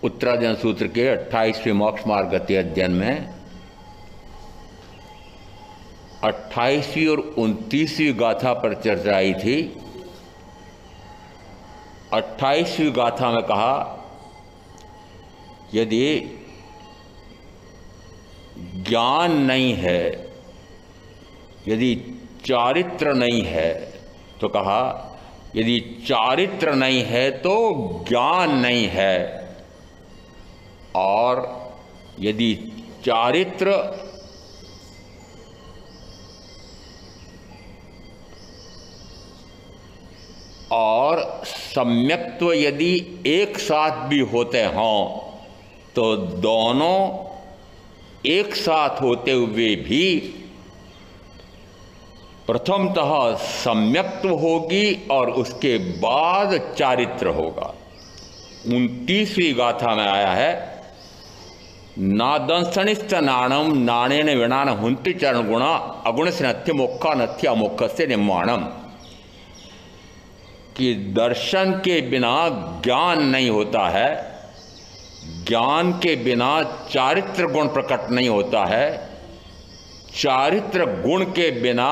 उत्तराजन सूत्र के 28वें मोक्ष मार्ग गति अध्ययन में 28वीं और 29वीं गाथा पर चर्चा आई थी। 28वीं गाथा में कहा यदि ज्ञान नहीं है, यदि चारित्र नहीं है, तो कहा यदि चारित्र नहीं है तो ज्ञान नहीं है, और यदि चारित्र और सम्यक्त्व यदि एक साथ भी होते हों तो दोनों एक साथ होते हुए भी प्रथमतः सम्यक्त्व होगी और उसके बाद चारित्र होगा। 29वीं गाथा में आया है नादंसनिश्च नाणम नाणेन विणान हुंति चरण गुणा अगुण से नथ्य मोक्खा नथ्य अमोक्ष से निर्माणम, कि दर्शन के बिना ज्ञान नहीं होता है, ज्ञान के बिना चारित्र गुण प्रकट नहीं होता है, चारित्र गुण के बिना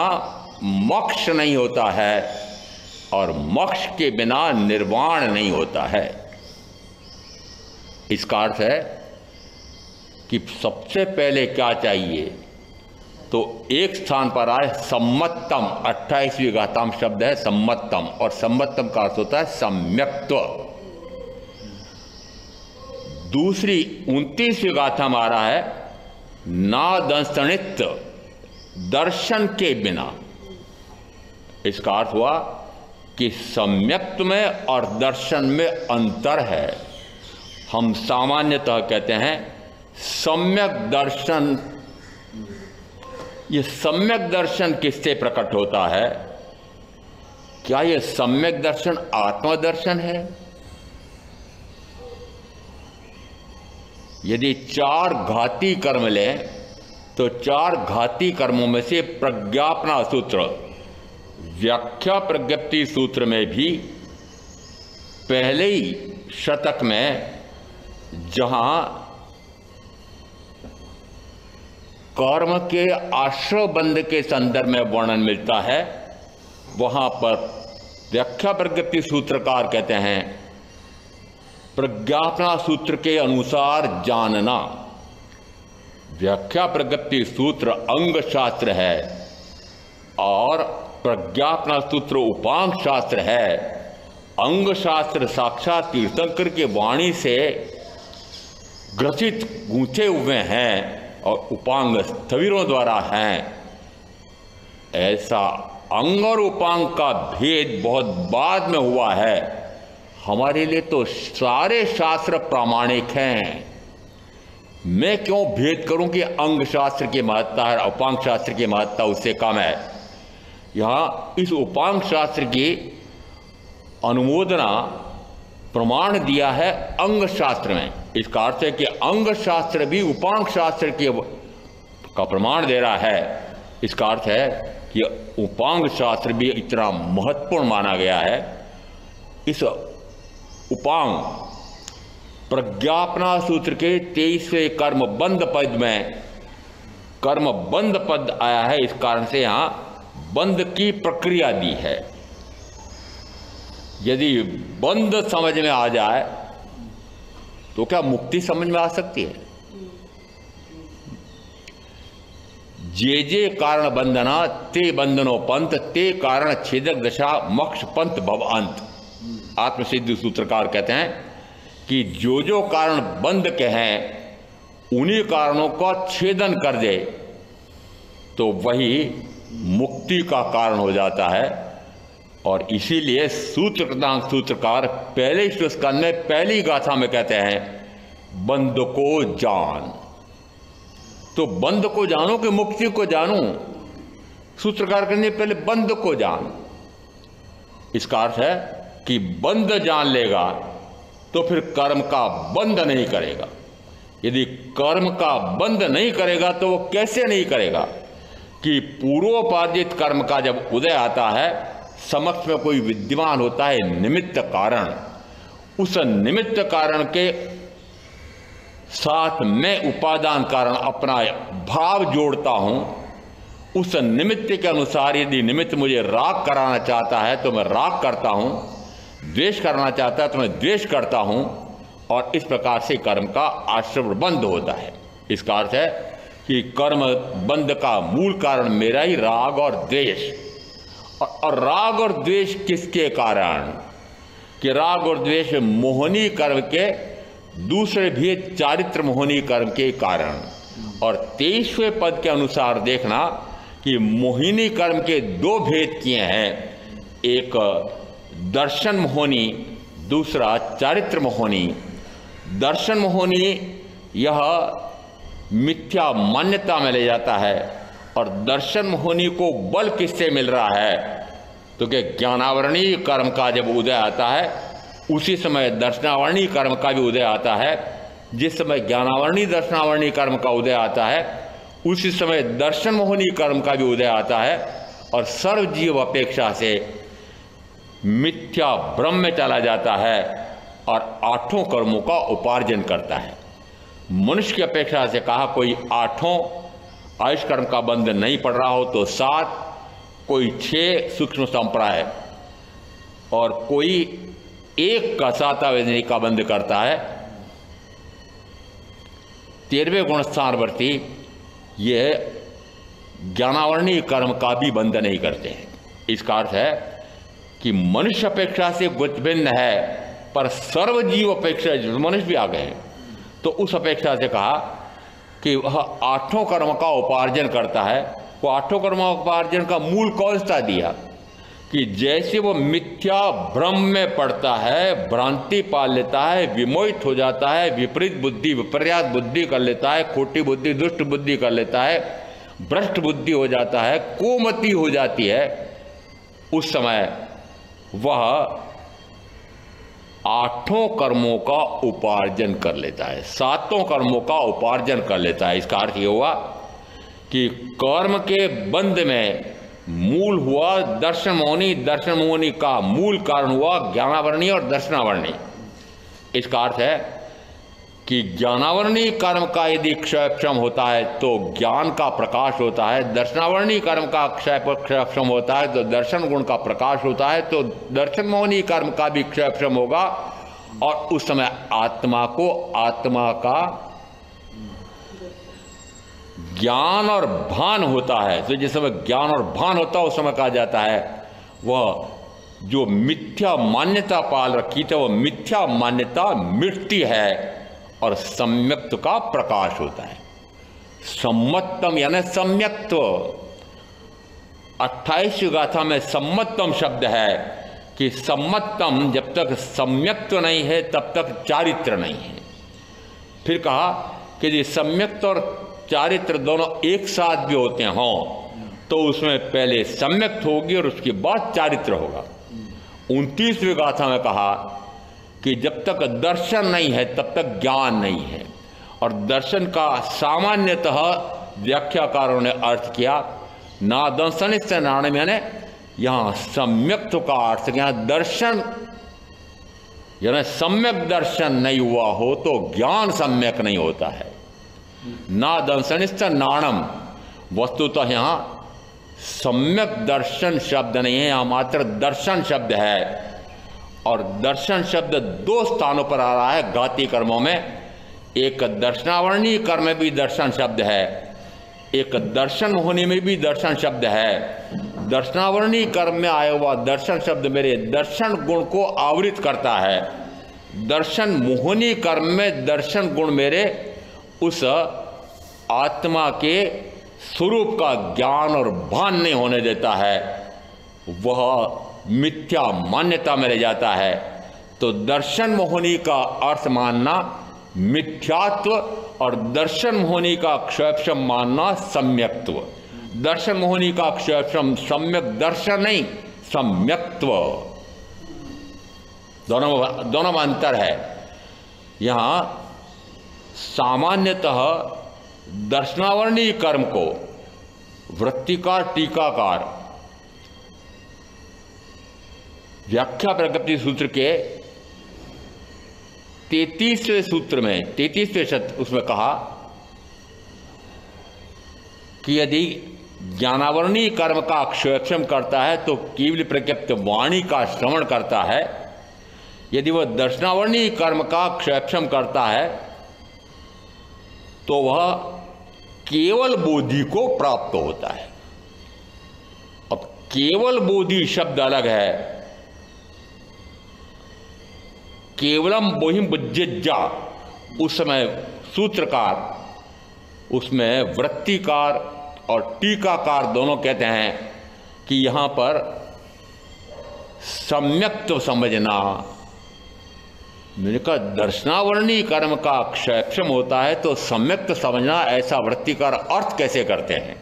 मोक्ष नहीं होता है, और मोक्ष के बिना निर्वाण नहीं होता है। इसका अर्थ है कि सबसे पहले क्या चाहिए, तो एक स्थान पर आए सम्मतम, 28वीं गाथा में शब्द है सम्मतम, और सम्मतम का अर्थ होता है सम्यक्त्व। दूसरी 29वीं गाथा में आ रहा है नादंसनित, दर्शन के बिना। इसका अर्थ हुआ कि सम्यक्त्व में और दर्शन में अंतर है। हम सामान्यतः कहते हैं सम्यक दर्शन। ये सम्यक दर्शन किससे प्रकट होता है? क्या ये सम्यक दर्शन आत्मदर्शन है? यदि 4 घाती कर्म लें तो 4 घाती कर्मों में से प्रज्ञापना सूत्र, व्याख्या प्रज्ञप्ति सूत्र में भी पहले ही शतक में जहां कर्म के आश्रय बंध के संदर्भ में वर्णन मिलता है, वहां पर व्याख्या प्रज्ञप्ति सूत्रकार कहते हैं प्रज्ञापना सूत्र के अनुसार जानना। व्याख्या प्रज्ञप्ति सूत्र अंग शास्त्र है और प्रज्ञापना सूत्र उपांग शास्त्र है। अंग शास्त्र साक्षात तीर्थंकर के वाणी से ग्रसित गूंथे हुए हैं और उपांग स्थविरों द्वारा हैं। ऐसा अंग और उपांग का भेद बहुत बाद में हुआ है। हमारे लिए तो सारे शास्त्र प्रामाणिक हैं। मैं क्यों भेद करूं कि अंग शास्त्र की महत्ता है, उपांग शास्त्र की महत्ता उससे कम है। यहां इस उपांग शास्त्र की अनुमोदना प्रमाण दिया है अंग शास्त्र में। इसका अर्थ है कि अंग शास्त्र भी उपांग शास्त्र का प्रमाण दे रहा है। इसका अर्थ है कि उपांग शास्त्र भी इतना महत्वपूर्ण माना गया है। इस उपांग प्रज्ञापना सूत्र के 23वें कर्मबंध पद में कर्मबंध पद आया है। इस कारण से यहां बंध की प्रक्रिया दी है। यदि बंध समझ में आ जाए तो क्या मुक्ति समझ में आ सकती है? जे जे कारण बंधना ते बंधनो पंथ, ते कारण छेदक दशा मोक्ष पंथ भव अंत। आत्मसिद्धि सूत्रकार कहते हैं कि जो कारण बंध के हैं उन्हीं कारणों का छेदन कर दे तो वही मुक्ति का कारण हो जाता है। और इसीलिए सूत्रकार पहले स्कंद में पहली गाथा में कहते हैं बंध को जान। तो बंध को जानो कि मुक्ति को जानो? सूत्रकार कहने पहले बंध को जान। इसका अर्थ है कि बंध जान लेगा तो फिर कर्म का बंध नहीं करेगा। यदि कर्म का बंध नहीं करेगा तो वो कैसे नहीं करेगा कि पूर्वोपार्जित कर्म का जब उदय आता है, समक्ष में कोई विद्यमान होता है निमित्त कारण। उस निमित्त कारण के साथ मैं उपादान कारण अपना भाव जोड़ता हूं, उस निमित्त के अनुसार यदि निमित्त मुझे राग कराना चाहता है तो मैं राग करता हूं, द्वेष करना चाहता है तो मैं द्वेष करता हूं, और इस प्रकार से कर्म का आश्रवण बंध होता है। इसका अर्थ है कि कर्म बंध का मूल कारण मेरा ही राग और द्वेष। और राग और द्वेष किसके कारण? कि राग और द्वेष मोहनी कर्म के दूसरे भेद चारित्र मोहनी कर्म के कारण। और 23वें पद के अनुसार देखना कि मोहिनी कर्म के दो भेद किए हैं, एक दर्शन मोहनी, दूसरा चारित्र मोहनी। दर्शन मोहनी यह मिथ्या मान्यता में ले जाता है, और दर्शन मोहनी को बल किससे मिल रहा है? तो कि ज्ञानावरणीय कर्म का जब उदय आता है उसी समय दर्शनावरणीय कर्म का भी उदय आता है। जिस समय ज्ञानावरणीय दर्शनावरणीय कर्म का उदय आता है उसी समय दर्शन मोहनी कर्म का भी उदय आता है, और सर्वजीव अपेक्षा से मिथ्या भ्रम में चला जाता है और 8 कर्मों का उपार्जन करता है। मनुष्य की अपेक्षा से कहा कोई 8 आयुष कर्म का बंध नहीं पड़ रहा हो तो 7, कोई 6 सूक्ष्म संप्राय और कोई 1 का सातावेदनी का बंध करता है। 13वें गुणस्थानवर्ती ये ज्ञानावरणीय कर्म का भी बंध नहीं करते हैं। इसका अर्थ है कि मनुष्य अपेक्षा से कुछ भिन्न है, पर सर्वजीव अपेक्षा, मनुष्य भी आ गए हैं तो उस अपेक्षा से कहा कि वह 8 कर्म का उपार्जन करता है। वो 8 कर्म उपार्जन का मूल कौन सा दिया? कि जैसे वो मिथ्या भ्रम में पड़ता है, भ्रांति पाल लेता है, विमोहित हो जाता है, विपरीत बुद्धि विपर्यास बुद्धि कर लेता है, खोटी बुद्धि दुष्ट बुद्धि कर लेता है, भ्रष्ट बुद्धि हो जाता है, कोमति हो जाती है, उस समय वह 8 कर्मों का उपार्जन कर लेता है, 7 कर्मों का उपार्जन कर लेता है। इसका अर्थ ये हुआ कि कर्म के बंध में मूल हुआ दर्शन मोहनी का मूल कारण हुआ ज्ञानावरणीय और दर्शनावरणीय। इसका अर्थ है कि ज्ञानावरणीय कर्म का यदि क्षयक्षम होता है तो ज्ञान का प्रकाश होता है, दर्शनावरणीय कर्म का क्षयक्षम होता है तो दर्शन गुण का प्रकाश होता है, तो दर्शन मोहनी कर्म का भी क्षयक्षम होगा, और उस समय आत्मा को आत्मा का ज्ञान और भान होता है। तो जिस समय ज्ञान और भान होता है उस समय कहा जाता है वह जो मिथ्या मान्यता पाल रखी थी वह मिथ्या मान्यता मिटती है और सम्यक्त्व का प्रकाश होता है। सम्मतम यानी सम्यक्त्व। 28 गाथा में सम्मतम शब्द है कि सम्मतम, जब तक सम्यक्त्व नहीं है तब तक चारित्र नहीं है। फिर कहा कि यदि सम्यक्त्व और चारित्र दोनों एक साथ भी होते हों तो उसमें पहले सम्यक्त्व होगी और उसके बाद चारित्र होगा। 29वीं गाथा में कहा कि जब तक दर्शन नहीं है तब तक ज्ञान नहीं है, और दर्शन का सामान्यतः व्याख्याकारों ने अर्थ किया ना दर्शन से नाणम, यानी यहां सम्यक्त्व का अर्थ, यहां दर्शन यानी सम्यक दर्शन नहीं हुआ हो तो ज्ञान सम्यक नहीं होता है। ना दर्शनिष्ठ नाणम, वस्तुतः यहां सम्यक दर्शन शब्द नहीं है, यहां मात्र दर्शन शब्द है। और दर्शन शब्द 2 स्थानों पर आ रहा है घाती कर्मों में। एक दर्शनावरणीय कर्म में भी दर्शन शब्द है, एक दर्शन मोहनी में भी दर्शन शब्द है। दर्शनावरणीय कर्म में आया हुआ दर्शन शब्द मेरे दर्शन गुण को आवृत करता है। दर्शन मोहनी कर्म में दर्शन गुण मेरे उस आत्मा के स्वरूप का ज्ञान और भान नहीं होने देता है, वह मिथ्या मान्यता में ले जाता है। तो दर्शन मोहनी का अर्थ मानना मिथ्यात्व और दर्शन मोहनी का क्षयक्षम मानना सम्यक्त्व। दर्शन मोहनी का क्षयक्षम सम्यक दर्शन नहीं, सम्यक्त्व, दोनों में अंतर है। यहां सामान्यतः दर्शनावरणीय कर्म को वृत्तिकार टीकाकार व्याख्या प्रगति सूत्र के 33वें सूत्र में 33वें उसमें कहा कि यदि ज्ञानावरणीय कर्म का क्षयक्षम करता है तो केवल प्रज्ञप्त वाणी का श्रवण करता है। यदि वह दर्शनावरणीय कर्म का क्षयक्षम करता है तो वह केवल बोधि को प्राप्त होता है। अब केवल बोधि शब्द अलग है। केवलम बोहिम बुज्जिज्जा, उस समय सूत्रकार उसमें वृत्तिकार और टीकाकार दोनों कहते हैं कि यहां पर सम्यक तो समझना। मैंने कहा दर्शनावरणीय कर्म का क्षयक्षम होता है तो सम्यक तो समझना, ऐसा वृत्तिकार अर्थ कैसे करते हैं?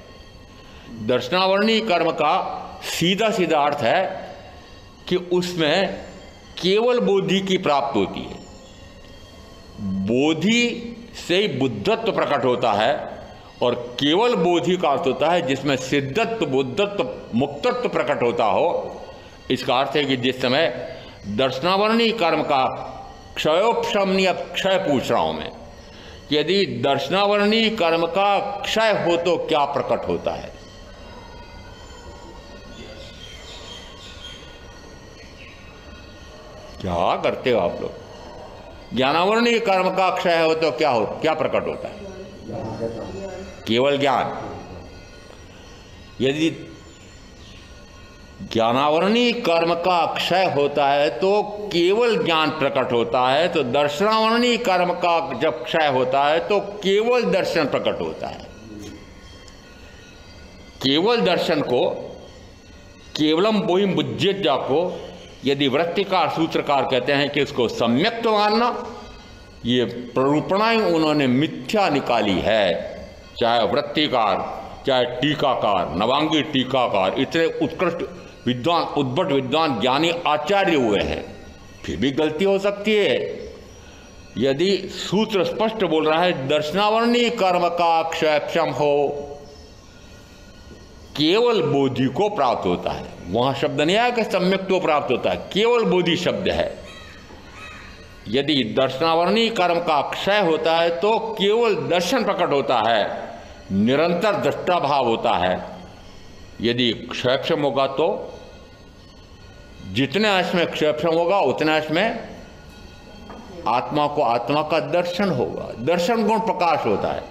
दर्शनावरणीय कर्म का सीधा सीधा अर्थ है कि उसमें केवल बोधि की प्राप्ति होती है। बोधि से ही बुद्धत्व प्रकट होता है और केवल बोधि का अर्थ होता है जिसमें सिद्धत्व, बुद्धत्व, मुक्तत्व प्रकट होता हो। इसका अर्थ है कि जिस समय दर्शनावरणीय कर्म का क्षयोपशम या क्षय पूछ रहा हूं मैं, यदि दर्शनावरणीय कर्म का क्षय हो तो क्या प्रकट होता है? क्या करते हो आप लोग? ज्ञानावरणीय कर्म का क्षय हो तो क्या प्रकट होता है? केवल ज्ञान। यदि ज्ञानावरणीय कर्म का क्षय होता है तो केवल ज्ञान प्रकट होता है, तो दर्शनावरणीय कर्म का जब क्षय होता है तो केवल दर्शन प्रकट होता है। केवल दर्शन को, केवलम बोहिम बुज्जिज्जा को यदि वृत्तिकार सूत्रकार कहते हैं कि उसको सम्यक तो मानना, ये प्ररूपणाएं उन्होंने मिथ्या निकाली है। चाहे वृत्तिकार, चाहे टीकाकार, नवांगी टीकाकार, इतने उत्कृष्ट विद्वान, उद्भट विद्वान, ज्ञानी आचार्य हुए हैं, फिर भी गलती हो सकती है। यदि सूत्र स्पष्ट बोल रहा है दर्शनावरणीय कर्म का क्षयक्षम हो, केवल बोधि को प्राप्त होता है। वहां शब्द नहीं आया कि सम्यक तो प्राप्त होता है, केवल बोधि शब्द है। यदि दर्शनावरणीय कर्म का क्षय होता है तो केवल दर्शन प्रकट होता है, निरंतर दृष्टा भाव होता है। यदि क्षयक्षम होगा तो जितने अंश में क्षयक्षम होगा उतने अंश में आत्मा को आत्मा का दर्शन होगा। दर्शन गुण प्रकाश होता है।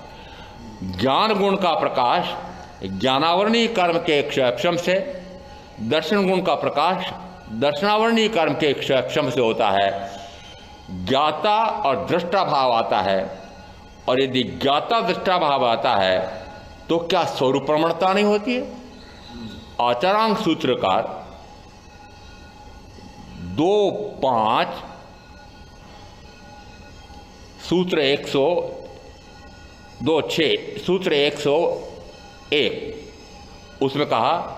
ज्ञान गुण का प्रकाश ज्ञानावरणीय कर्म के क्षयक्षम से, दर्शन गुण का प्रकाश दर्शनावरणीय कर्म के क्षयक्षम से होता है। ज्ञाता और दृष्टा भाव आता है, और यदि ज्ञाता दृष्टा भाव आता है तो क्या स्वरूप प्रमाणता नहीं होती है? आचारांग सूत्रकार 2.5 सूत्र 102.6 सूत्र 101 उसमें कहा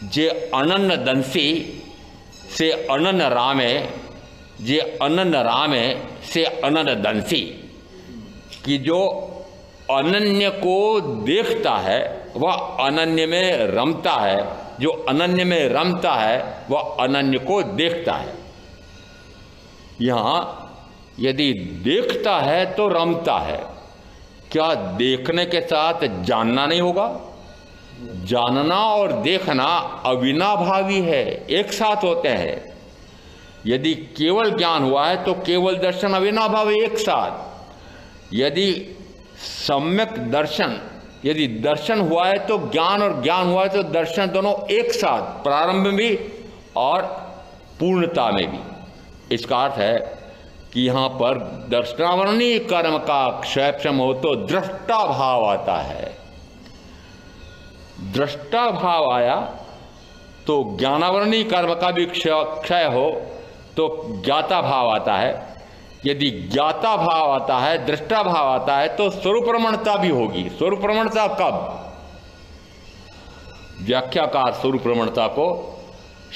जे अनन्य दंसी से अनन्य रामे, जे अनन्य रामे से अनन्य दंसी, कि जो अनन्य को देखता है वह अनन्य में रमता है, जो अनन्य में रमता है वह अनन्य को देखता है। यहां यदि देखता है तो रमता है, क्या देखने के साथ जानना नहीं होगा? जानना और देखना अविनाभावी है, एक साथ होते हैं। यदि केवल ज्ञान हुआ है तो केवल दर्शन अविनाभावी एक साथ। यदि सम्यक दर्शन, यदि दर्शन हुआ है तो ज्ञान, और ज्ञान हुआ है तो दर्शन, दोनों एक साथ, प्रारंभ में भी और पूर्णता में भी। इसका अर्थ है कि यहां पर दर्शनावरणीय कर्म का क्षयक्षम हो तो दृष्टा भाव आता है। दृष्टा भाव आया तो ज्ञानावरणीय कर्म का भी क्षय हो तो ज्ञाता भाव आता है। यदि ज्ञाता भाव आता है, दृष्टा भाव आता है तो स्वरूप प्रमाणता भी होगी। स्वरूप प्रमाणता कब? व्याख्याकार स्वरूप प्रमाणता को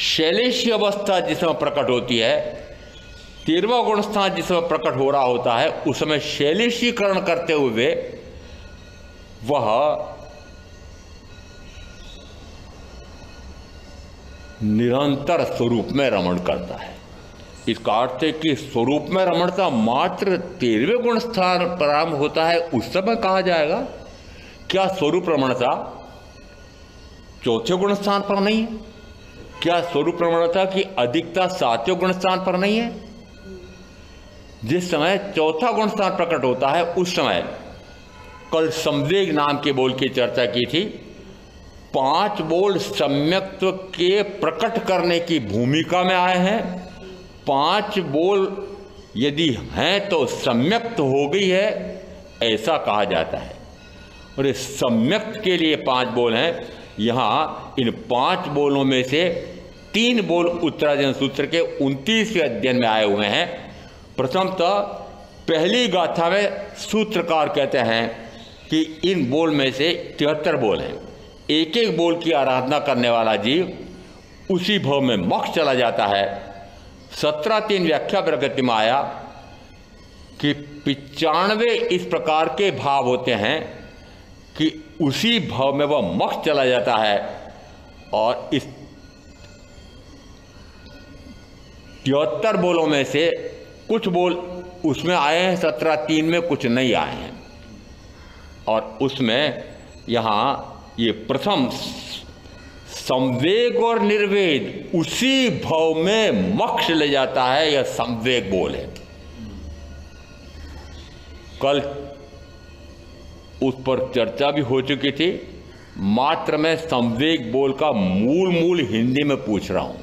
शैलेशी अवस्था जिसमें प्रकट होती है, 13वां गुण स्थान जिसमें प्रकट हो रहा होता है, उस समय शैलेशीकरण करते हुए वह निरंतर स्वरूप में रमण करता है। इसका अर्थ है कि स्वरूप में रमणता मात्र 13वें गुण स्थान प्रारंभ होता है उस समय कहा जाएगा। क्या स्वरूप रमणता चौथे गुण स्थान पर नहीं है? क्या स्वरूप रमणता की अधिकता 7वें गुण स्थान पर नहीं है? जिस समय चौथा गुण स्थान प्रकट होता है उस समय कल संवेग नाम के बोल की चर्चा की थी। 5 बोल सम्यक्त्व के प्रकट करने की भूमिका में आए हैं। 5 बोल यदि हैं तो सम्यक्त हो गई है ऐसा कहा जाता है। और इस सम्यक्त के लिए 5 बोल हैं। यहाँ इन 5 बोलों में से 3 बोल उत्तरार्जुन सूत्र के 29वें अध्ययन में आए हुए हैं। प्रथमतः पहली गाथा में सूत्रकार कहते हैं कि इन बोल में से 73 बोल हैं। एक एक बोल की आराधना करने वाला जीव उसी भाव में मोक्ष चला जाता है। 17-3 व्याख्या प्रगति में आया कि 95 इस प्रकार के भाव होते हैं कि उसी भाव में वह मोक्ष चला जाता है। और इस 73 बोलों में से कुछ बोल उसमें आए हैं 17-3 में, कुछ नहीं आए हैं। और उसमें यहाँ ये प्रथम संवेग और निर्वेद उसी भाव में मोक्ष ले जाता है, यह संवेग बोल है। कल उस पर चर्चा भी हो चुकी थी। मात्र मैं संवेग बोल का मूल हिंदी में पूछ रहा हूं।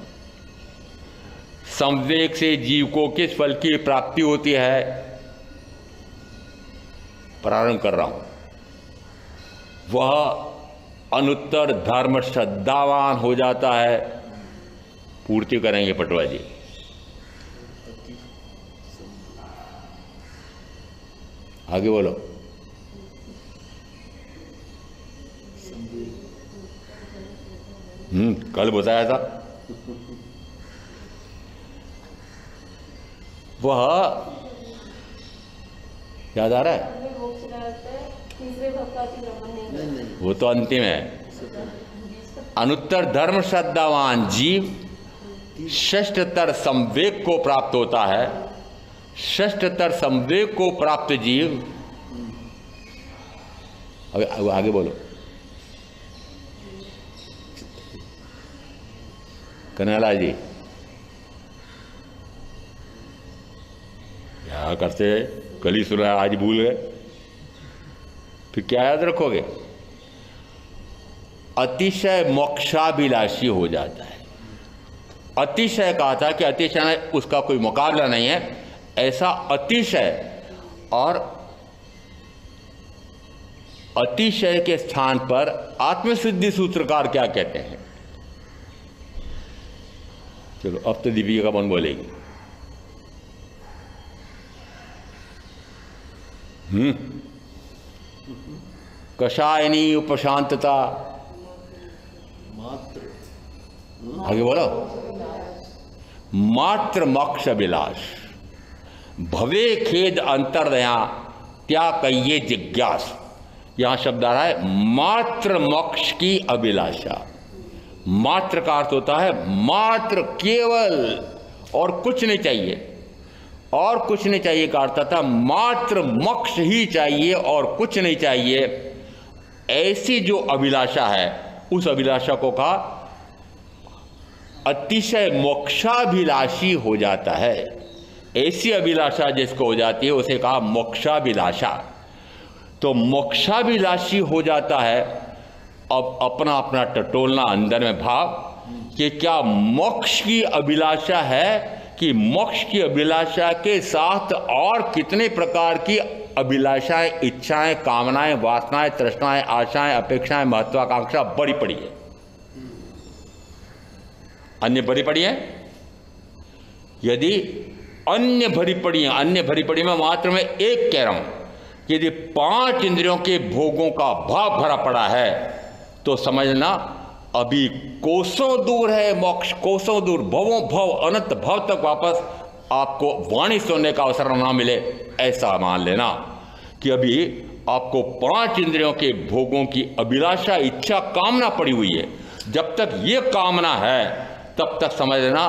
संवेग से जीव को किस फल की प्राप्ति होती है? प्रारंभ कर रहा हूं। वह अनुत्तर धर्म श्रद्धावान हो जाता है। पूर्ति करेंगे पटवा जी। आगे बोलो। कल बताया था। वह याद आ रहा है? वो तो अंतिम है। अनुत्तर धर्म श्रद्धावान जीव षष्ठतर संवेग को प्राप्त होता है। षष्ठतर संवेग को प्राप्त जीव आगे बोलो। कन्हैया जी क्या करते? कल ही सुना, आज भूल गए, फिर क्या याद रखोगे? अतिशय मोक्षाभिलाषी हो जाता है। अतिशय कहा था कि अतिशय उसका कोई मुकाबला नहीं है, ऐसा अतिशय। और अतिशय के स्थान पर आत्मसिद्धि सूत्रकार क्या कहते हैं? चलो अब तो दीपिका कौन बोलेगी? कषायनी उपशांतता। आगे बोलो। मात्र मोक्ष अभिलाष भवे खेद अंतरदया त्या कहिए जिज्ञास। यहां शब्द आ रहा है मात्र मोक्ष की अभिलाषा। मात्र का अर्थ होता है मात्र, केवल, और कुछ नहीं चाहिए। और कुछ नहीं चाहिए का अर्थ था मात्र मोक्ष ही चाहिए और कुछ नहीं चाहिए। ऐसी जो अभिलाषा है उस अभिलाषा को कहा अतिशय मोक्षाभिलाषी हो जाता है। ऐसी अभिलाषा जिसको हो जाती है उसे कहा मोक्षाभिलाषा। तो मोक्षाभिलाषी हो जाता है। अब अपना अपना टटोलना अंदर में भाव कि क्या मोक्ष की अभिलाषा है कि मोक्ष की अभिलाषा के साथ और कितने प्रकार की अभिलाषाएं, इच्छाएं, कामनाएं, वासनाएं, तृष्णाएं, आशाएं, अपेक्षाएं, महत्वाकांक्षा बड़ी पड़ी है। अन्य भरी पड़ी है। यदि अन्य भरी पड़ी है, अन्य भरी पड़ी में मात्र मैं एक कह रहा हूं, यदि 5 इंद्रियों के भोगों का भाव भरा पड़ा है तो समझना अभी कोसों दूर है मोक्ष, कोसों दूर, भवों भव, अनंत भव तक वापस आपको वाणी सुनने का अवसर ना मिले, ऐसा मान लेना कि अभी आपको 5 इंद्रियों के भोगों की अभिलाषा, इच्छा, कामना पड़ी हुई है। जब तक ये कामना है तब तक समझ लेना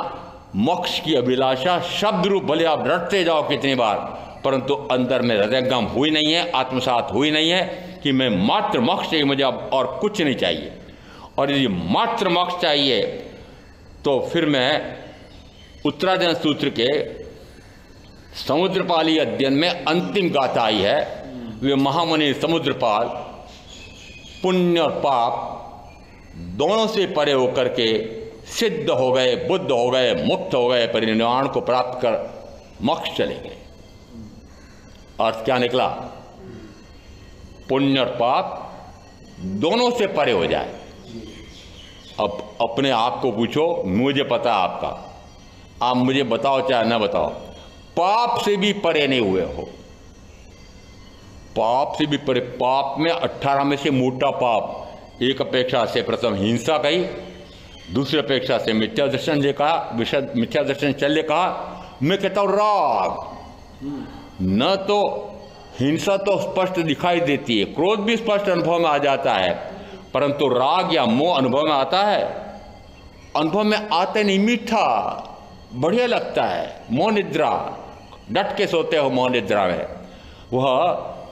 मोक्ष की अभिलाषा शब्द रूप भले आप रटते जाओ कितनी बार, परंतु अंदर में हृदयंगम हुई नहीं है, आत्मसात हुई नहीं है कि मैं मात्र मोक्ष चाहिए, मुझे अब और कुछ नहीं चाहिए। और यदि मात्र मोक्ष चाहिए तो फिर मैं उत्तराधन सूत्र के समुद्रपाली अध्ययन में अंतिम गाथा आई है। वे महामुनि समुद्रपाल पुण्य और पाप दोनों से परे होकर के सिद्ध हो गए, बुद्ध हो गए, मुक्त हो गए, परिनिर्वाण को प्राप्त कर मोक्ष चले गए। अर्थ क्या निकला? पुण्य और पाप दोनों से परे हो जाए। अब अपने आप को पूछो, मुझे पता है आपका, आप मुझे बताओ चाहे ना बताओ, पाप से भी परे नहीं हुए हो। पाप से भी परे, पाप में 18 में से मोटा पाप, एक अपेक्षा से प्रथम हिंसा कही, दूसरी अपेक्षा से मिथ्या दर्शन जे कहा, मिथ्या दर्शन चल्य कहा। मैं कहता हूं राग, न तो हिंसा तो स्पष्ट दिखाई देती है, क्रोध भी स्पष्ट अनुभव में आ जाता है, परंतु राग या मोह अनुभव में आता है? अनुभव में आते नहीं, मीठा बढ़िया लगता है। मोह निद्रा, डट के सोते हो मोह निद्रा में, वह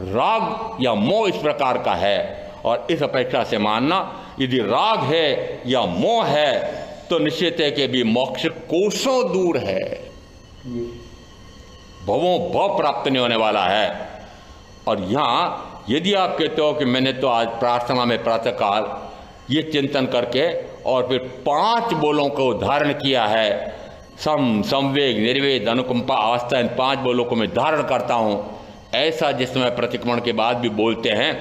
राग या मोह इस प्रकार का है। और इस अपेक्षा से मानना, यदि राग है या मोह है तो निश्चित है कि भी मोक्ष कोसों दूर है, भवों भव प्राप्त नहीं होने वाला है। और यहाँ यदि आप कहते हो कि मैंने तो आज प्रार्थना में प्रातःकाल ये चिंतन करके और फिर 5 बोलों को धारण किया है, संवेग, निर्वेद, अनुकंपा, आस्था, इन 5 बोलों को मैं धारण करता हूं, ऐसा जिस समय प्रतिक्रमण के बाद भी बोलते हैं,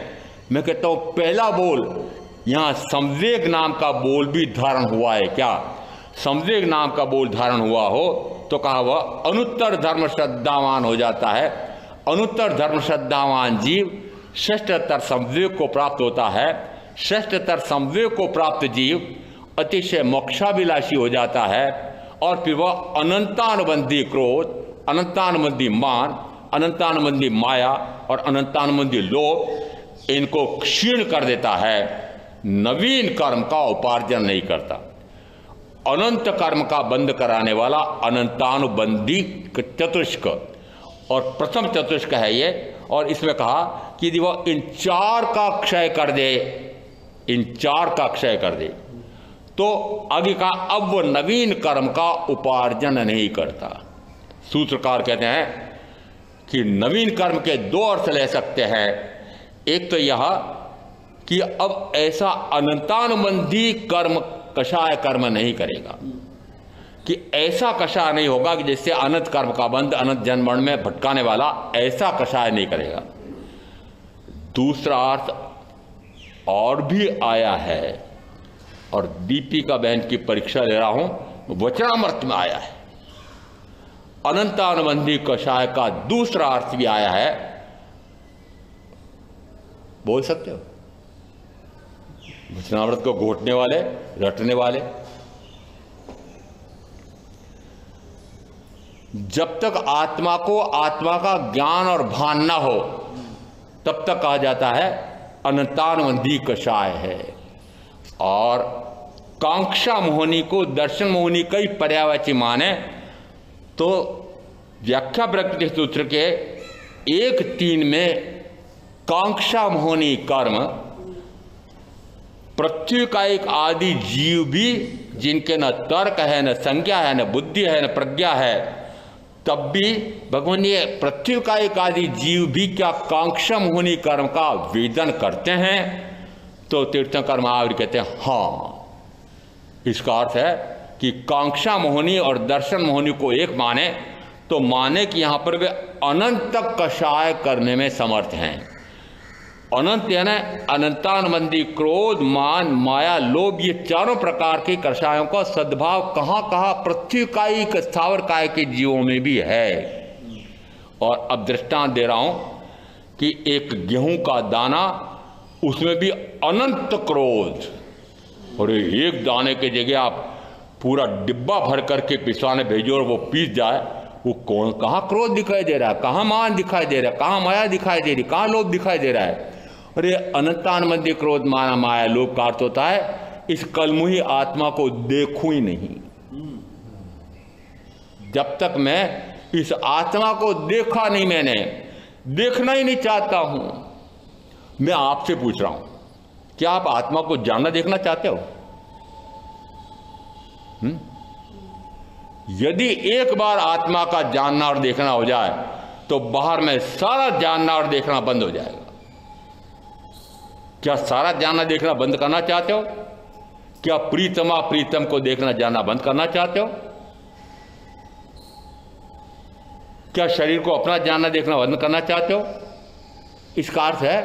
मैं कहता हूं पहला बोल, यहां संवेग नाम का बोल भी धारण हुआ है क्या? संवेग नाम का बोल धारण हुआ हो तो कहा वह अनुत्तर धर्म श्रद्धावान हो जाता है। अनुत्तर धर्म श्रद्धावान जीव श्रेष्ठतर संवेग को प्राप्त होता है। श्रेष्ठतर संवेग को प्राप्त जीव अतिशय मोक्षाभिलाषी हो जाता है। और फिर वह अनंतानुबंधी क्रोध, अनंतानुबंधी मान, अनंतानुबंधी माया और अनंतानुबंधी लोभ, इनको क्षीण कर देता है। नवीन कर्म का उपार्जन नहीं करता। अनंत कर्म का बंद कराने वाला अनंतानुबंधी चतुष्क, और प्रथम चतुष्क है ये। और इसमें कहा कि यदि वह इन 4 का क्षय कर दे, इन 4 का क्षय कर दे, तो आगे का अब वो नवीन कर्म का उपार्जन नहीं करता। सूत्रकार कहते हैं कि नवीन कर्म के 2 अर्थ ले सकते हैं। एक तो यह कि अब ऐसा अनंतानुबंधी कर्म, कषाय कर्म नहीं करेगा, कि ऐसा कषाय नहीं होगा कि जिससे अनंत कर्म का बंध, अनंत जन्म मरण में भटकाने वाला, ऐसा कषाय नहीं करेगा। दूसरा अर्थ और भी आया है, और दीपिका बहन की परीक्षा ले रहा हूं, वचनामृत में आया है। अनंतानुबंधी कषाय का दूसरा अर्थ भी आया है, बोल सकते हो? वचनामृत को घोटने वाले, रटने वाले। जब तक आत्मा को आत्मा का ज्ञान और भान न हो, तब तक कहा जाता है अनंतानुबंधी कषाय है। और कांक्षा मोहनी को दर्शन मोहनी कई पर्यायवाची माने तो व्याख्या प्रकृति सूत्र के 1:3 में कांक्षा मोहनी कर्म पृथ्वी का एक आदि जीव भी, जिनके न तर्क है, न संज्ञा है, न बुद्धि है, न प्रज्ञा है, तब भी भगवान ये पृथ्वी का एक आदि जीव भी क्या कांक्षा मोहनी कर्म का वेदन करते हैं? तो तीर्थंकर महावीर कहते हैं हाँ। इसका अर्थ है कि कांक्षा मोहनी और दर्शन मोहनी को एक माने तो माने कि यहां पर वे अनंत तक कषाय करने में समर्थ हैं। अनंत यानी अनंतानुबंधी क्रोध, मान, माया, लोभ, ये चारों प्रकार के कषायों का सद्भाव कहाँ कहाँ पृथ्वी का एक स्थावर काय के जीवों में भी है। और अब दृष्टांत दे रहा हूं कि एक गेहूं का दाना, उसमें भी अनंत क्रोध, और एक दाने के जगह आप पूरा डिब्बा भर करके पिसवाने भेजो और वो पीस जाए, वो कौन, कहाँ क्रोध दिखाई दे रहा है, कहाँ मान दिखाई दे रहा है, कहाँ माया दिखाई दे रही, कहाँ लोभ दिखाई दे रहा है? अरे अनंतानुबंधी क्रोध, माना, माया, लोभ का अर्थ होता है इस कलमुही आत्मा को देखूं ही नहीं। जब तक मैं इस आत्मा को देखा नहीं, मैंने देखना ही नहीं चाहता हूं। मैं आपसे पूछ रहा हूं, क्या आप आत्मा को जानना देखना चाहते हो? यदि एक बार आत्मा का जानना और देखना हो जाए तो बाहर में सारा जानना और देखना बंद हो जाएगा। क्या सारा जानना देखना बंद करना चाहते हो? क्या प्रीतमा प्रीतम को देखना जानना बंद करना चाहते हो? क्या शरीर को अपना जानना देखना बंद करना चाहते हो? इसका अर्थ है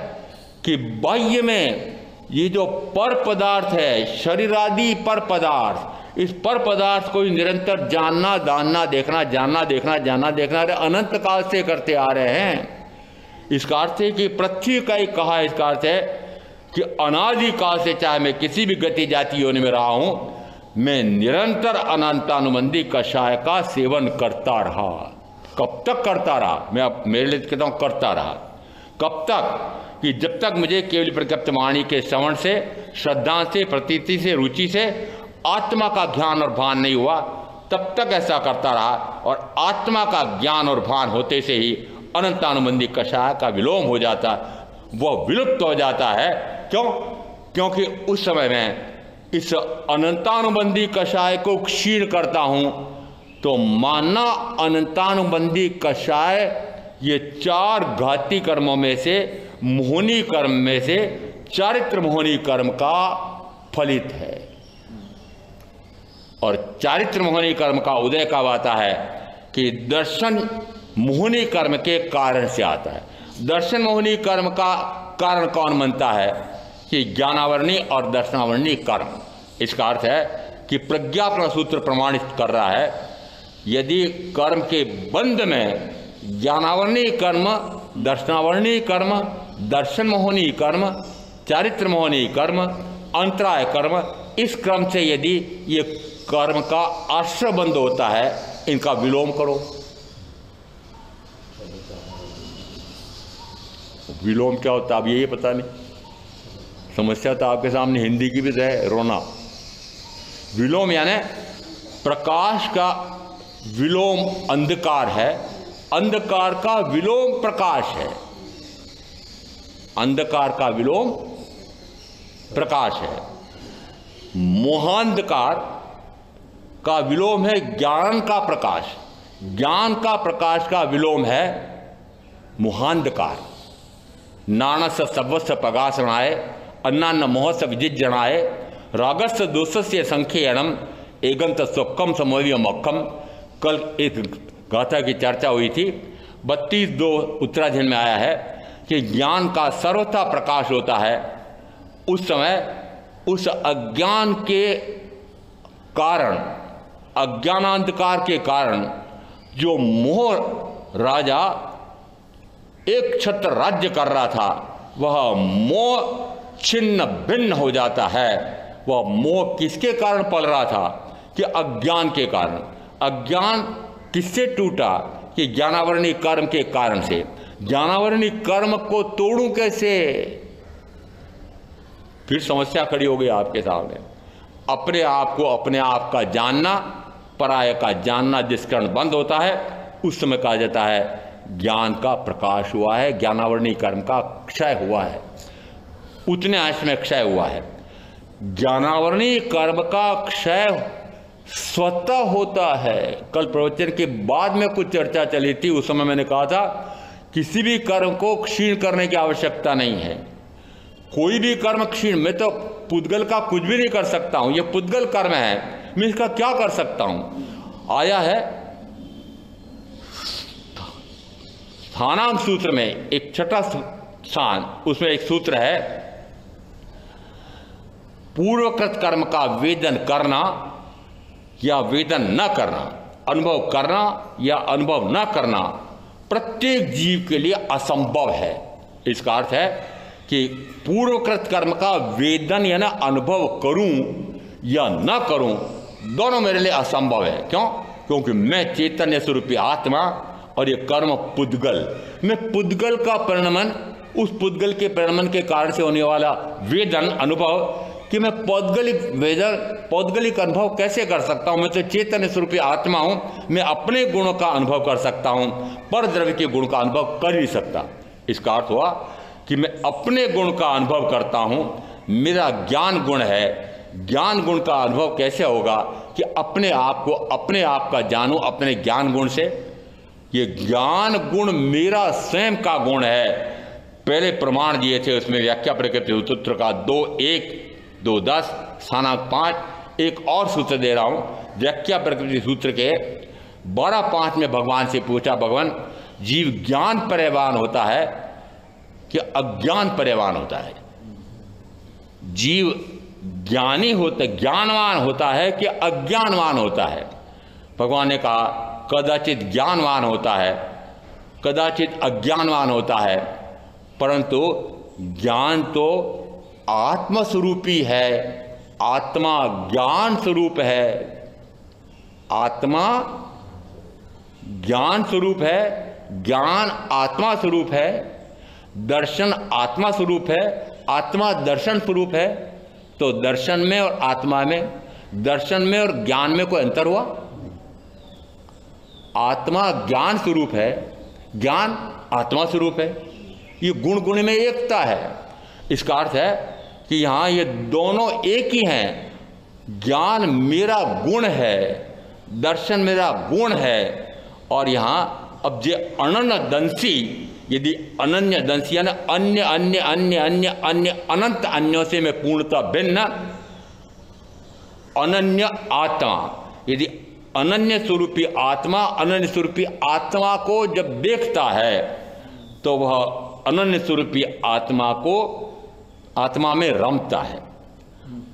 कि बाह्य में ये जो पर पदार्थ है, शरीर आदि पर पदार्थ, इस पर पदार्थ को निरंतर जानना, जानना, देखना, जानना, देखना, जानना, देखना अनंत काल से करते आ रहे हैं। इसका अर्थ है कि पृथ्वी का ही कहा है, इसका अर्थ है कि अनादि काल से चाहे मैं किसी भी गति जाति योनि में रहा हूं, मैं निरंतर अनंतानुबंधी कषाय का सेवन करता रहा। कब तक करता रहा? मैं अब मेरे लिए कहता हूं करता रहा। कब तक? कि जब तक मुझे केवल प्रज्ञप्त वाणी के श्रवण से, श्रद्धा से, प्रतीति से, रुचि से आत्मा का ज्ञान और भान नहीं हुआ, तब तक ऐसा करता रहा। और आत्मा का ज्ञान और भान होते से ही अनंतानुबंधी कषाय का विलोम हो जाता, वह विलुप्त हो जाता है। क्यों? क्योंकि उस समय मैं इस अनंतानुबंधी कषाय को क्षीण करता हूं। तो माना अनंतानुबंधी कषाय ये 4 घाती कर्मों में से, मोहनी कर्म में से चारित्र मोहनी कर्म का फलित है। और चारित्र मोहनी कर्म का उदय कब आता है? कि दर्शन मोहनी कर्म के कारण से आता है। दर्शन मोहनी कर्म का कारण कौन बनता है? कि ज्ञानावरणी और दर्शनावरणी कर्म। इसका अर्थ है कि प्रज्ञापन सूत्र प्रमाणित कर रहा है, यदि कर्म के बंध में ज्ञानावरणी कर्म, दर्शनावरणी कर्म, दर्शन मोहनी कर्म, चारित्र मोहनी कर्म, अंतराय कर्म, इस क्रम से यदि ये कर्म का आश्रय बंद होता है, इनका विलोम करो। विलोम क्या होता है अब ये पता नहीं। समस्या तो आपके सामने हिंदी की भी है, रोना। विलोम यानी प्रकाश का विलोम अंधकार है, अंधकार का विलोम प्रकाश है। अंधकार का विलोम प्रकाश है। मोहांधकार का विलोम है ज्ञान का प्रकाश। ज्ञान का प्रकाश का विलोम है मोहांधकार। नाणस्य सर्वस्य प्रकाशनाय अन्नान्न मोहस्य विजिज्जनाय रागस्य दोषस्य संख्येयणम एगंत स्वकम समव्यम अक्कम। कल एक गाथा की चर्चा हुई थी, 32.2 उत्तराधीन में आया है कि ज्ञान का सर्वथा प्रकाश होता है। उस समय उस अज्ञान के कारण, अज्ञानांधकार के कारण जो मोह राजा एक छत्र राज्य कर रहा था, वह मोह छिन्न भिन्न हो जाता है। वह मोह किसके कारण पल रहा था? कि अज्ञान के कारण। अज्ञान किससे टूटा? कि ज्ञानावरणी कर्म के कारण से। ज्ञानावरणी कर्म को तोड़ूं कैसे? फिर समस्या खड़ी हो गई आपके सामने। अपने आप को अपने आप का जानना, पराय का जानना जिस कारण बंद होता है, उस समय कहा जाता है ज्ञान का प्रकाश हुआ है, ज्ञानावरणी कर्म का क्षय हुआ है, उतने अंश में क्षय हुआ है। ज्ञानावरणी कर्म का क्षय स्वतः होता है। कल प्रवचन के बाद में कुछ चर्चा चली थी, उस समय मैंने कहा था किसी भी कर्म को क्षीण करने की आवश्यकता नहीं है। कोई भी कर्म क्षीण, मैं तो पुद्गल का कुछ भी नहीं कर सकता हूं, यह पुद्गल कर्म है, मैं इसका क्या कर सकता हूं? आया है स्थानांत सूत्र में एक छठा स्थान, उसमें एक सूत्र है, पूर्वकृत कर्म का वेदन करना या वेदन न करना, अनुभव करना या अनुभव न करना प्रत्येक जीव के लिए असंभव है। इसका अर्थ है कि पूर्वकृत कर्म का वेदन या ना अनुभव करूं या न करूं, दोनों मेरे लिए असंभव है। क्यों? क्योंकि मैं चैतन्य स्वरूपी आत्मा और ये कर्म पुद्गल। मैं पुद्गल का परिणमन, उस पुद्गल के परिणमन के कारण से होने वाला वेदन, अनुभव कि मैं पौद्गलिक अनुभव कैसे कर सकता हूं? मैं तो चैतन्य स्वरूपी आत्मा हूं, मैं अपने गुणों का अनुभव कर सकता हूं, पर द्रव्य के गुण का अनुभव कर ही सकता। इसका अर्थ हुआ कि मैं अपने गुण का अनुभव करता हूं, मेरा ज्ञान गुण है। ज्ञान गुण का अनुभव कैसे होगा? कि अपने आप को अपने आप का जानूं अपने ज्ञान गुण से। ये ज्ञान गुण मेरा स्वयं का गुण है। पहले प्रमाण दिए थे उसमें व्याख्या प्रकृति सूत्र का 2:1, 2:10, स्थानांक 5। एक और सूत्र दे रहा हूं, व्याख्या प्रकृति सूत्र के 12:5 में भगवान से पूछा, भगवान जीव ज्ञान पर्यवान होता है कि अज्ञान पर्यवान होता है? जीव ज्ञानवान होता है कि अज्ञानवान होता है? भगवान ने कहा कदाचित ज्ञानवान होता है, कदाचित अज्ञानवान होता है, परंतु ज्ञान तो आत्मस्वरूपी है। आत्मा ज्ञान स्वरूप है, आत्मा ज्ञान स्वरूप है, ज्ञान आत्मा स्वरूप है, दर्शन आत्मा स्वरूप है, आत्मा दर्शन स्वरूप है। तो दर्शन में और आत्मा में, दर्शन में और ज्ञान में कोई अंतर हुआ? आत्मा ज्ञान स्वरूप है, ज्ञान आत्मा स्वरूप है। ये गुण गुण में एकता है। इसका अर्थ है कि यहां ये दोनों एक ही हैं। ज्ञान मेरा गुण है, दर्शन मेरा गुण है। और यहां अब जे अनन्य दंसी, यदि अनन्य दंसी यानी अन्य अन्य अन्य अन्य अन्य अनंत अन्यों से मैं पूर्णतः भिन्न, अनन्य आत्मा, यदि अनन्य स्वरूपी आत्मा अनन्य स्वरूपी आत्मा को जब देखता है तो वह अनन्य स्वरूपी आत्मा को आत्मा में रमता है।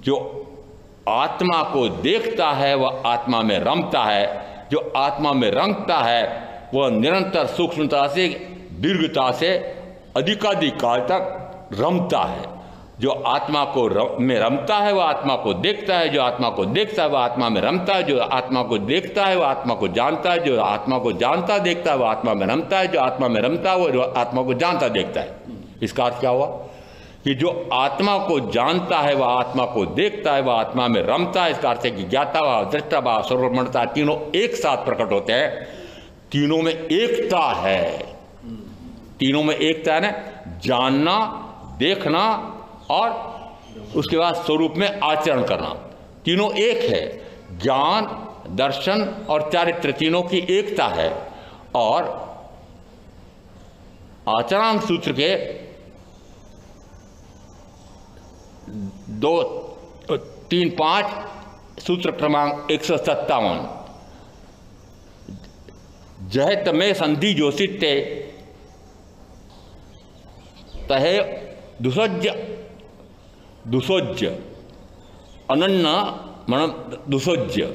जो आत्मा को देखता है वह आत्मा में रमता है। जो आत्मा में रमता है वह निरंतर सूक्ष्मता से दीर्घता से अधिकाधिक काल तक रमता है। जो आत्मा को में रमता है वह आत्मा को देखता है, जो आत्मा को देखता है वह आत्मा में रमता है, जो आत्मा को देखता है वह आत्मा को जानता है, जो आत्मा को जानता देखता है वह आत्मा में रमता है, जो आत्मा में रमता है वह आत्मा को जानता देखता है। इसका अर्थ क्या हुआ? कि जो आत्मा को जानता है वह आत्मा को देखता है, वह आत्मा में रमता है। इसका अर्थ है कि ज्ञाता व दृष्टा व सर्वमणता तीनों एक साथ प्रकट होते हैं। तीनों में एकता है, तीनों में एकता है ना, जानना, देखना और उसके बाद स्वरूप में आचरण करना, तीनों एक है। ज्ञान, दर्शन और चारित्र तीनों की एकता है। और आचरण सूत्र के 2, 3, 5 सूत्र क्रमांक 157, जहत में संधि जोशिते तहे दुसोज्य अनन्य मन दुसोज्य।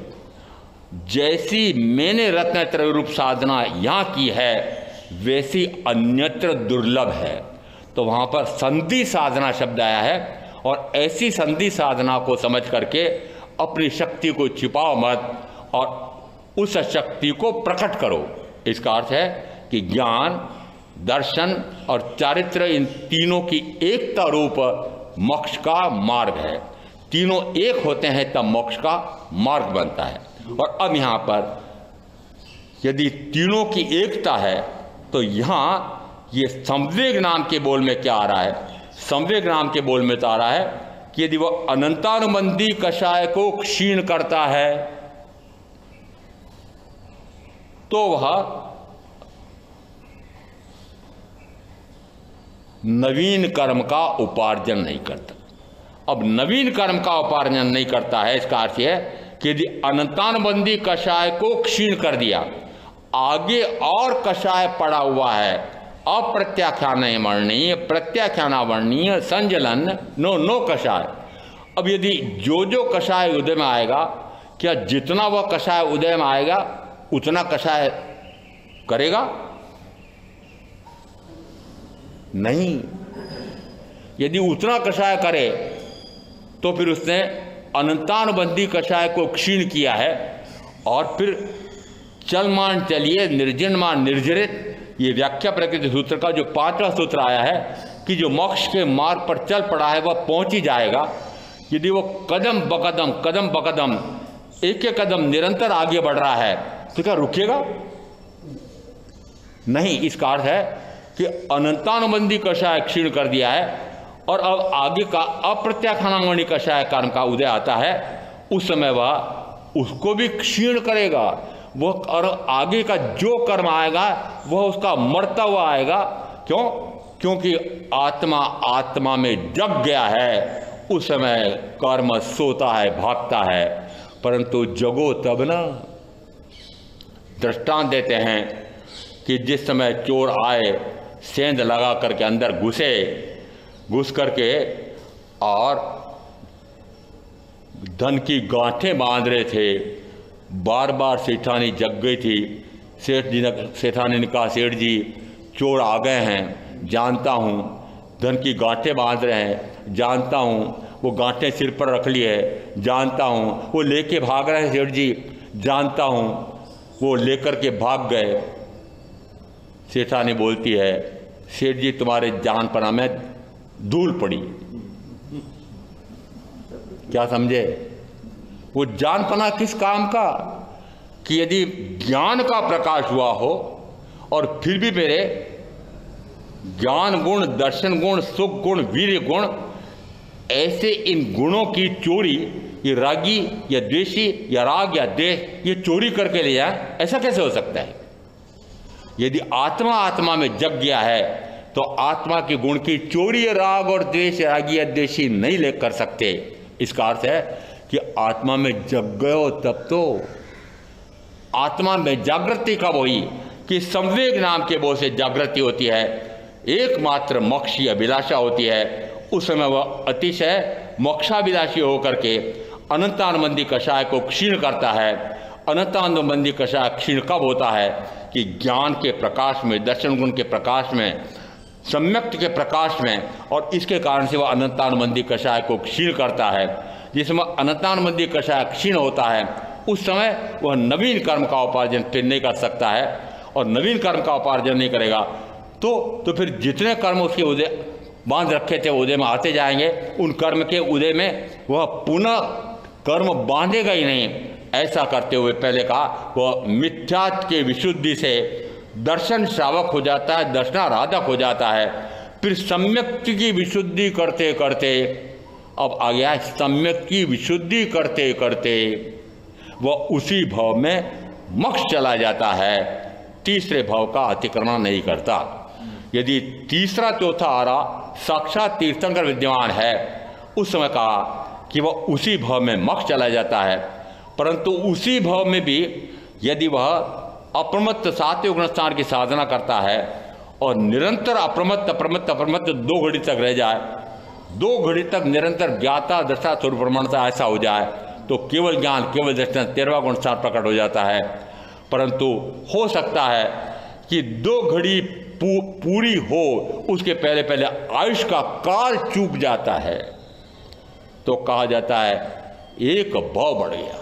जैसी मैंने रत्नत्रय रूप साधना यहाँ की है वैसी अन्यत्र दुर्लभ है। तो वहाँ पर संधि साधना शब्द आया है। और ऐसी संधि साधना को समझ करके अपनी शक्ति को छिपाओ मत और उस शक्ति को प्रकट करो। इसका अर्थ है कि ज्ञान, दर्शन और चारित्र इन तीनों की एकता रूप मोक्ष का मार्ग है। तीनों एक होते हैं तब मोक्ष का मार्ग बनता है। और अब यहाँ पर यदि तीनों की एकता है तो यहाँ ये संवेग नाम के बोल में क्या आ रहा है? संवेग नाम के बोल में तो आ रहा है कि यदि वह अनंतानुबंधी कषाय को क्षीण करता है तो वह नवीन कर्म का उपार्जन नहीं करता। अब नवीन कर्म का उपार्जन नहीं करता है, इसका अर्थ है कि यदि अनंतानुबंधी कषाय को क्षीण कर दिया, आगे और कषाय पड़ा हुआ है, अप्रत्याख्यान वर्णीय, प्रत्याख्यानावर्णीय, संजलन, नो कषाय। अब यदि जो कषाय उदय में आएगा, क्या जितना वह कषाय उदय में आएगा उतना कषाय करेगा? नहीं। यदि उतना कषाय करे तो फिर उसने अनंतानुबंधी कषाय को क्षीण किया है। और फिर चलमान चलिए, निर्जनमान निर्जरित, ये व्याख्या प्रकृति सूत्र का जो 5वां सूत्र आया है कि जो मोक्ष के मार्ग पर चल पड़ा है वह पहुंच ही जाएगा। यदि वो कदम बकदम एक एक कदम निरंतर आगे बढ़ रहा है तो क्या रुकेगा? नहीं। इसका अर्थ है कि अनंतानुबंधी कषाय क्षीण कर दिया है और अब आगे का अप्रत्याख्यानावणी कषाय कर्म का उदय आता है। उस समय वह उसको भी क्षीण करेगा। वह और आगे का जो कर्म आएगा वह उसका मरता हुआ आएगा। क्यों? क्योंकि आत्मा में जग गया है। उस समय कर्म सोता है, भागता है। परंतु जगो तब ना। दृष्टांत देते हैं कि जिस समय चोर आए, सेंध लगा करके अंदर घुस करके और धन की गांठें बांध रहे थे। बार बार सेठानी जग गई थी। सेठानी ने कहा, सेठ जी चोर आ गए हैं, जानता हूँ। धन की गांठें बांध रहे हैं, जानता हूँ। वो गांठें सिर पर रख ली है, जानता हूँ। वो लेके भाग रहे हैं सेठ जी, जानता हूँ। वो लेकर के भाग गए। सेठानी बोलती है, सेठ जी तुम्हारे जानपना में धूल पड़ी। क्या समझे? वो जानपना किस काम का? कि यदि ज्ञान का प्रकाश हुआ हो और फिर भी मेरे ज्ञान गुण, दर्शन गुण, सुख गुण, वीर्य गुण, ऐसे इन गुणों की चोरी ये रागी या द्वेषी या राग या देश ये चोरी करके ले जाए, ऐसा कैसे हो सकता है? यदि आत्मा में जग गया है तो आत्मा के गुण की चोरी राग और द्वेष, रागी या द्वेषी नहीं ले कर सकते। इसका अर्थ है कि आत्मा में जग गए हो तब तो। आत्मा में जागृति कब हुई? कि संवेग नाम के बोध से जागृति होती है, एकमात्र मोक्ष की अभिलाषा होती है। उस समय वह अतिशय मोक्षाभिलाषी होकर के अनंतानुबंधी कषाय को क्षीण करता है। अनंतानुबंधी कषाय क्षीण कब होता है? कि ज्ञान के प्रकाश में, दर्शन गुण के प्रकाश में, सम्यक्त के प्रकाश में, और इसके कारण से वह अनंतानुबंधी कषाय को क्षीण करता है। जिस समय अनंतानुबंधी कषाय क्षीण होता है उस समय वह नवीन कर्म का उपार्जन फिर नहीं कर सकता है। और नवीन कर्म का उपार्जन नहीं करेगा तो फिर जितने कर्म उसके उदय बांध रखे थे उदय में आते जाएंगे। उन कर्म के उदय में वह पुनः कर्म बांधेगा ही नहीं। ऐसा करते हुए पहले कहा वह मिथ्यात्व के विशुद्धि से दर्शन श्रावक हो जाता है, दर्शनाराधक हो जाता है। फिर सम्यक की विशुद्धि करते करते अब आ गया सम्यक की विशुद्धि करते करते वह उसी भाव में मोक्ष चला जाता है। तीसरे भाव का अतिक्रमण नहीं करता। यदि तीसरा चौथा आरा साक्षात तीर्थंकर विद्यमान है, उस समय कहा कि वह उसी भाव में मोक्ष चला जाता है। परंतु उसी भाव में भी यदि वह अप्रमत्त सात्विक गुणस्थान की साधना करता है और निरंतर अप्रमत्त 2 घड़ी तक रह जाए, 2 घड़ी तक निरंतर ज्ञाता दृष्टा स्वरूप प्रमाणता ऐसा हो जाए तो केवल ज्ञान, केवल दर्शन, 13वां गुणस्थान प्रकट हो जाता है। परंतु हो सकता है कि 2 घड़ी पूरी हो, उसके पहले पहले आयुष का काल चूक जाता है तो कहा जाता है एक भाव बढ़ गया।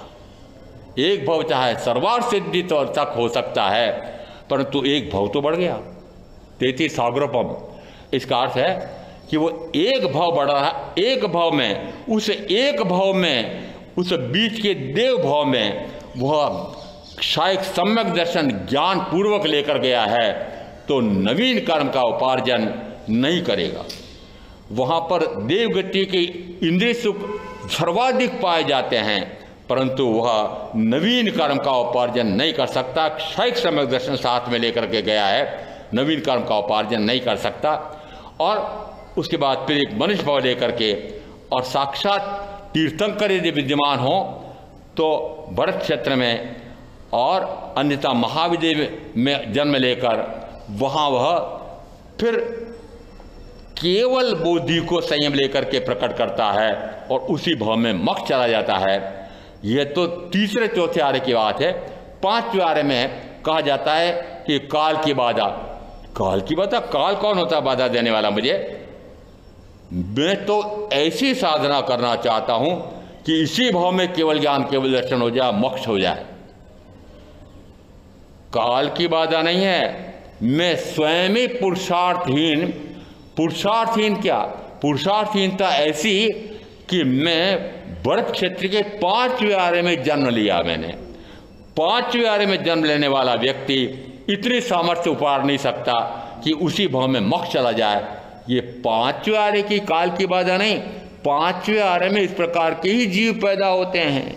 एक भाव चाहे सर्वार्थ सिद्धि तो तक हो सकता है, परंतु एक भाव तो बढ़ गया। 33 सागरोपम। इसका अर्थ है कि वो एक भाव बढ़ रहा है। एक भाव में, उस एक भाव में, उस बीच के देव भाव में वह शायद सम्यक दर्शन ज्ञान पूर्वक लेकर गया है तो नवीन कर्म का उपार्जन नहीं करेगा। वहाँ पर देवगति के इंद्रिय सुख सर्वाधिक पाए जाते हैं, परंतु वह नवीन कर्म का उपार्जन नहीं कर सकता। क्षयिक सम्यक दर्शन साथ में लेकर के गया है, नवीन कर्म का उपार्जन नहीं कर सकता। और उसके बाद फिर एक मनुष्य भाव लेकर के और साक्षात तीर्थंकर यदि विद्यमान हो तो भरत क्षेत्र में और अन्यथा महाविद्य में जन्म लेकर वहाँ वह फिर केवल बुद्धि को संयम लेकर के प्रकट करता है और उसी भाव में मोक्ष चला जाता है। यह तो तीसरे चौथे आर्य की बात है। 5वें आर्य में कहा जाता है कि काल की बाधा। काल की बाधा? काल कौन होता है बाधा देने वाला? मैं तो ऐसी साधना करना चाहता हूं कि इसी भाव में केवल ज्ञान, केवल दर्शन हो जाए, मोक्ष हो जाए। काल की बाधा नहीं है। मैं स्वयं ही पुरुषार्थहीन क्या? पुरुषार्थहीनता ऐसी कि मैं बर्फ क्षेत्र के 5वें आरे में जन्म लिया। मैंने 5वें आरे में जन्म लेने वाला व्यक्ति इतनी सामर्थ्य उपहार नहीं सकता कि उसी भाव में मोक्ष चला जाए। ये 5वें आरे की काल की बाधा नहीं, 5वें आरे में इस प्रकार के ही जीव पैदा होते हैं।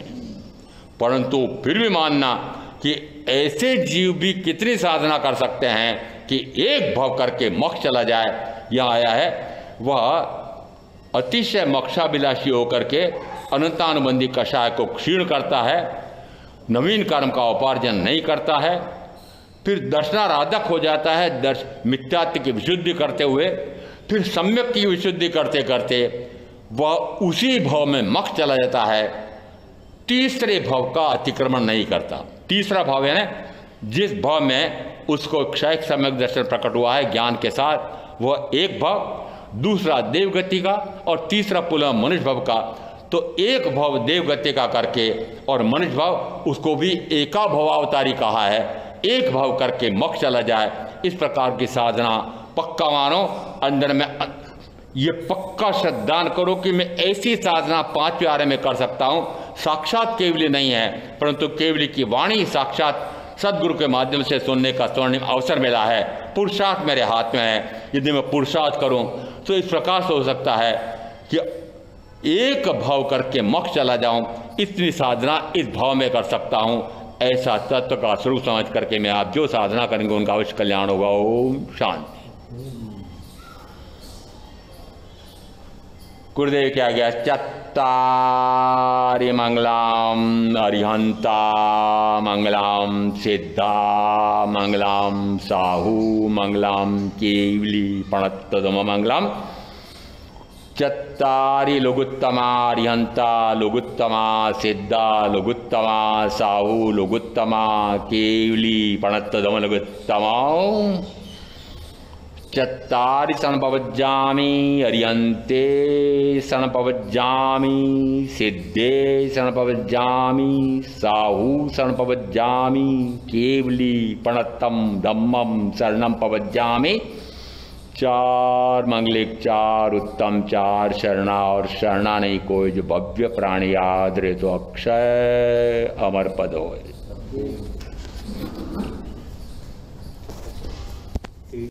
परंतु फिर भी मानना कि ऐसे जीव भी कितनी साधना कर सकते हैं कि एक भाव करके मोक्ष चला जाए। यह आया है वह अतिशय मोक्षाभिलाषी होकर के अनंतानुबंधी कषाय को क्षीण करता है, नवीन कर्म का उपार्जन नहीं करता है, फिर दर्शनाराधक हो जाता है मिथ्यात्व की विशुद्धि करते हुए, फिर सम्यक की विशुद्धि करते करते वह उसी भाव में मोक्ष चला जाता है, तीसरे भाव का अतिक्रमण नहीं करता। तीसरा भाव है ना जिस भाव में उसको क्षयिक सम्यक दर्शन प्रकट हुआ है ज्ञान के साथ, वह एक भाव, दूसरा देवगति का और तीसरा पुनः मनुष्य भाव का। तो एक भाव देवगति का करके और मनुष्य भाव उसको भी एका भवावतारी कहा है, एक भाव करके मोक्ष चला जाए। इस प्रकार की साधना पक्का मानो, अंदर में ये पक्का श्रद्धान करो कि मैं ऐसी साधना 5वें आरे में कर सकता हूँ। साक्षात केवली नहीं है, परंतु केवली की वाणी साक्षात सदगुरु के माध्यम से सुनने का स्वर्णिम अवसर मिला है। पुरुषार्थ मेरे हाथ में है, यदि मैं पुरुषार्थ करूं तो इस प्रकार से हो सकता है कि एक भाव करके मोक्ष चला जाऊं। इतनी साधना इस भाव में कर सकता हूं। ऐसा तत्व का स्वरूप समझ करके मैं आप जो साधना करेंगे उनका अवश्य कल्याण होगा। ओम शांति। गुरुदेव क्या गया चत्तारि मंगलम अरिहंता मंगलम सिद्धा मंगलम साहू मंगलम केवली प्रणतम मंगलम। चत्तारि लोगुत्तमा अरिहंता लोगुत्तमा सिद्धा लोगुत्तमा साहू लोगुत्तमा केवली प्रणतम लोगुत्तमा। चत्तारि सनपवज्जामि अरिहन्ते सनपवज्जामि सिद्धे सनपवज्जामि साहू सनपवज्जामि केवली प्रणतम धम्मम शरणम पवज्जामि। 4 मंगलिक 4 उत्तम 4 शरणा और शरणा नहीं कोई जो भव्य प्राणी याद रे तो अक्षय अमर पद होए।